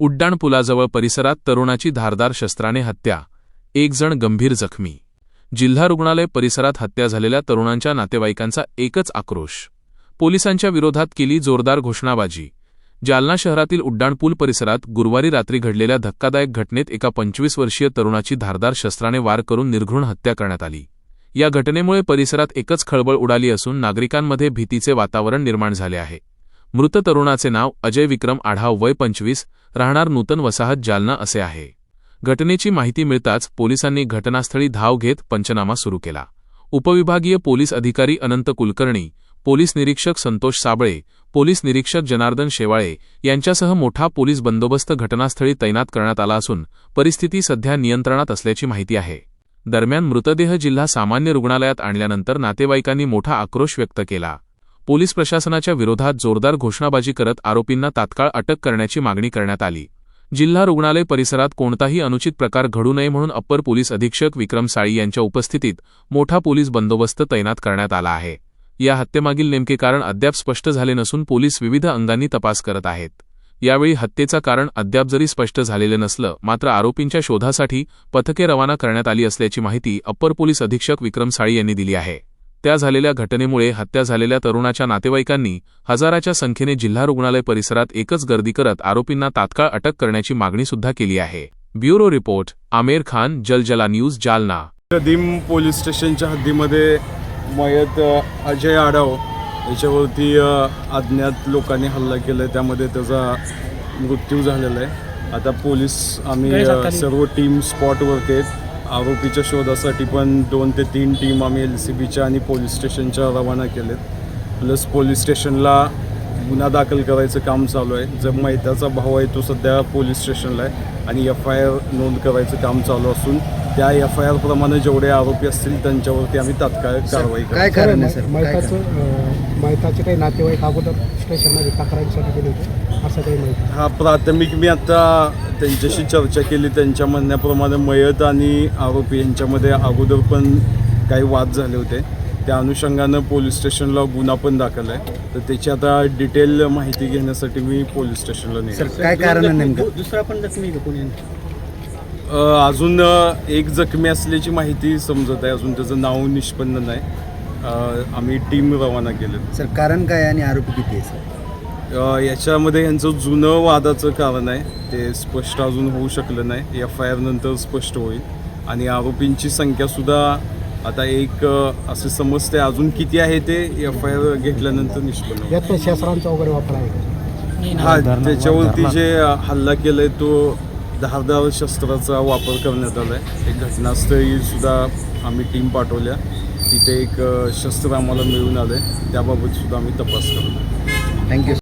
उड्डाणपुलाजवळ परिसरात तरुणाची धारदार शस्त्राने हत्या, 1 जण गंभीर जखमी। जिल्हा रुग्णालय परिसरात हत्या झालेल्या तरुणांच्या नातेवाईकांचा एकच आक्रोश। पोलिसांच्या विरोधात केली जोरदार घोषणाबाजी। जालना शहरातील उड्डाणपूल परिसरात गुरुवारी रात्री घडलेल्या धक्कादायक घटनेत एका 25 वर्षीय तरुणाची धारदार शस्त्राने वार करून निर्घृण हत्या करण्यात आली। या घटनेमुळे परिसरात एकच खळबळ उडाली असून नागरिकांमध्ये भीतीचे वातावरण निर्माण झाले आहे। मृत तरुणाचे नाव अजय विक्रम आढाव, वय 25, राहणार नूतन वसाहत, जालना असे आहे। घटनेची माहिती मिळताच पोलिसांनी घटनास्थळी धाव घेत पंचनामा सुरू केला। उपविभागीय पोलीस अधिकारी अनंत कुलकर्णी, पोलीस निरीक्षक संतोष साबळे, पोलीस निरीक्षक जनार्दन शेवाळे यांच्यासह मोठा पोलीस बंदोबस्त घटनास्थळी तैनात करण्यात आला असून परिस्थिती सध्या नियंत्रणात असल्याची माहिती आहे। दरम्यान मृतदेह जिल्हा सामान्य रुग्णालयात आणल्यानंतर नातेवाईकांनी मोठा आक्रोश व्यक्त केला। पोलीस प्रशासनाच्या विरोधात जोरदार घोषणाबाजी करत आरोपींना तात्काळ अटक करण्याची मागणी करण्यात आली। जिल्हा रुग्णालय परिसरात कोणताही अनुचित प्रकार घडू नये म्हणून अप्पर पोलीस अधीक्षक विक्रम साळी यांच्या उपस्थितीत मोठा पोलीस बंदोबस्त तैनात करण्यात आला आहे। या हत्येमागील नेमके कारण अद्याप स्पष्ट झाले नसून पोलीस विविध अंगांनी तपास करत आहेत। यावेळी हत्येचं कारण अद्याप जरी स्पष्ट झालेले नसलं मात्र आरोपींच्या शोधासाठी पथके रवाना करण्यात आली असल्याची माहिती अप्पर पोलीस अधीक्षक विक्रम साळी यांनी दिली आहे। त्या झालेल्या घटनेमुळे हत्या झालेल्या तरुणाच्या नातेवाईकांनी हजाराच्या संख्येने जिल्हा रुग्णालय परिसरात एकच गर्दी करत आरोपींना तात्काळ अटक करण्याची मागणी सुद्धा केली आहे। Bureau report, Aamer Khan, Zalzala news, Jalna. Kadim police स्टेशनच्या हद्दीमध्ये मयत अजय आढाव याच्यावरती अज्ञात लोकांनी हल्ला केला, त्यामध्ये त्याचा मृत्यू झालेला आहे। आता पोलीस आम्ही सर्व टीम स्पॉटवरती आहेत। आरोपीच्या शोधासाठी पण 2 ते 3 टीम आम्ही LCBच्या आणि पोलीस स्टेशनच्या रवाना केलेत। प्लस पोलीस स्टेशनला गुन्हा दाखल करायचं काम चालू आहे। जो मयताचा भाऊ आहे तो सध्या पोलीस स्टेशनला आहे आणि FIR नोंद करायचं काम चालू असून त्या FIR प्रमाणे जेवढे आरोपी असतील त्यांच्यावरती आम्ही तात्काळ कारवाई करू। काय कारण आहे सर? मयताचे काही नातेवाईक अगोदर स्टेशनमध्ये तक्रारीसाठी गेले होते असं काही माहिती? हा, प्राथमिक मी आता त्यांच्याशी चर्चा केली। त्यांच्या म्हणण्याप्रमाणे मयत आणि आरोपी यांच्यामध्ये अगोदर पण काही वाद झाले होते, त्या अनुषंगानं पोलीस स्टेशनला गुन्हा पण दाखल आहे। तर त्याची आता डिटेल माहिती घेण्यासाठी मी पोलीस स्टेशनला निघालो। काय कारण आहे नेमकं? दुसरा पण जखमी आहे कोणी? अजून एक जखमी असल्याची माहिती समजत आहे, अजून त्याचं नाव निष्पन्न नाही। आम्ही टीम रवाना केले। सर कारण काय आणि आरोपी किती आहे सर? याच्यामध्ये यांचं जुनं वादाचं कारण आहे, ते स्पष्ट अजून होऊ शकलं नाही। FIR नंतर स्पष्ट होईल आणि आरोपींची संख्यासुद्धा आता एक असे समजते, अजून किती आहे ते FIR घेतल्यानंतर निष्पन्न होईल। यात शस्त्रांचा वगैरे वापर आहे? हा, त्याच्यावरती जे हल्ला केलाय तो धारदार शस्त्राचा वापर करण्यात आला आहे। एक घटनास्थळी सुद्धा आम्ही टीम पाठवल्या, तिथे एक शस्त्र आम्हाला मिळून आलं आहे, त्याबाबत सुद्धा आम्ही तपास करतो। थँक्यू।